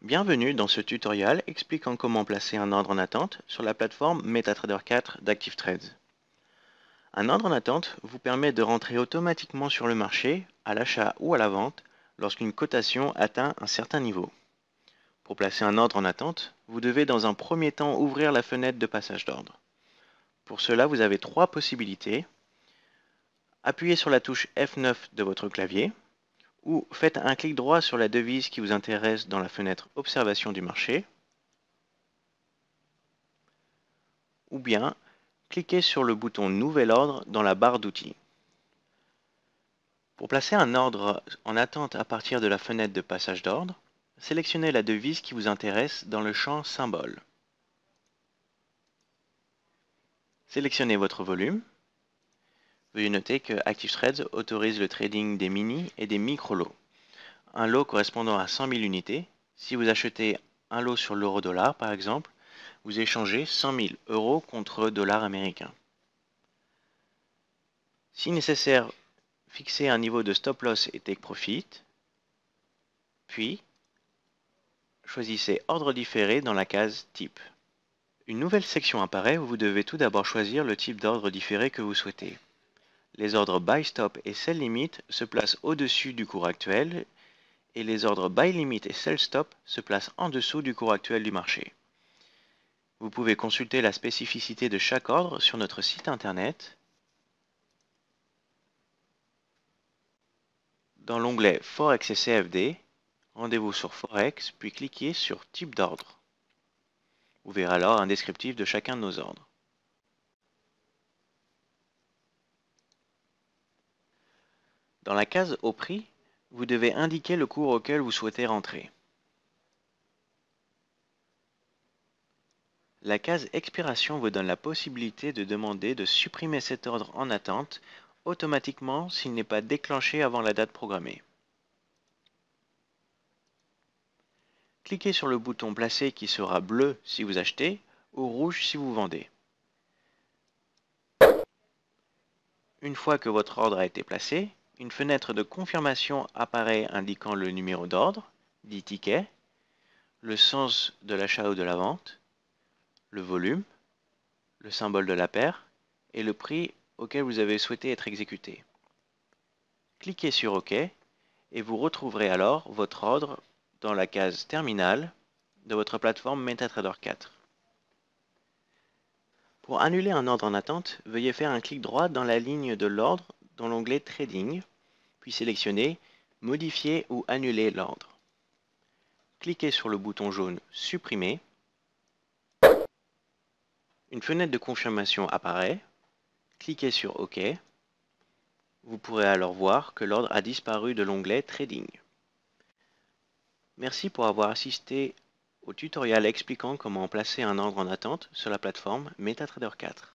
Bienvenue dans ce tutoriel expliquant comment placer un ordre en attente sur la plateforme MetaTrader 4 d'ActiveTrades. Un ordre en attente vous permet de rentrer automatiquement sur le marché, à l'achat ou à la vente, lorsqu'une cotation atteint un certain niveau. Pour placer un ordre en attente, vous devez dans un premier temps ouvrir la fenêtre de passage d'ordre. Pour cela, vous avez trois possibilités. Appuyez sur la touche F9 de votre clavier, ou faites un clic droit sur la devise qui vous intéresse dans la fenêtre Observation du marché, ou bien cliquez sur le bouton Nouvel ordre dans la barre d'outils. Pour placer un ordre en attente à partir de la fenêtre de passage d'ordre, sélectionnez la devise qui vous intéresse dans le champ Symbole. Sélectionnez votre volume. Veuillez noter que ActiveTrades autorise le trading des mini et des micro-lots. Un lot correspondant à 100 000 unités. Si vous achetez un lot sur l'euro-dollar par exemple, vous échangez 100 000 euros contre dollars américains. Si nécessaire, fixez un niveau de stop loss et take profit, puis choisissez Ordre différé dans la case Type. Une nouvelle section apparaît où vous devez tout d'abord choisir le type d'ordre différé que vous souhaitez. Les ordres Buy Stop et Sell Limit se placent au-dessus du cours actuel et les ordres Buy Limit et Sell Stop se placent en dessous du cours actuel du marché. Vous pouvez consulter la spécificité de chaque ordre sur notre site internet. Dans l'onglet Forex et CFD, rendez-vous sur Forex, puis cliquez sur Type d'ordre. Vous verrez alors un descriptif de chacun de nos ordres. Dans la case Au prix, vous devez indiquer le cours auquel vous souhaitez rentrer. La case Expiration vous donne la possibilité de demander de supprimer cet ordre en attente automatiquement s'il n'est pas déclenché avant la date programmée. Cliquez sur le bouton Placer qui sera bleu si vous achetez ou rouge si vous vendez. Une fois que votre ordre a été placé, une fenêtre de confirmation apparaît indiquant le numéro d'ordre, dit ticket, le sens de l'achat ou de la vente, le volume, le symbole de la paire et le prix auquel vous avez souhaité être exécuté. Cliquez sur OK et vous retrouverez alors votre ordre dans la case Terminal de votre plateforme MetaTrader 4. Pour annuler un ordre en attente, veuillez faire un clic droit dans la ligne de l'ordre dans l'onglet Trading, puis sélectionnez Modifier ou annuler l'ordre. Cliquez sur le bouton jaune Supprimer. Une fenêtre de confirmation apparaît. Cliquez sur OK. Vous pourrez alors voir que l'ordre a disparu de l'onglet Trading. Merci pour avoir assisté au tutoriel expliquant comment placer un ordre en attente sur la plateforme MetaTrader 4.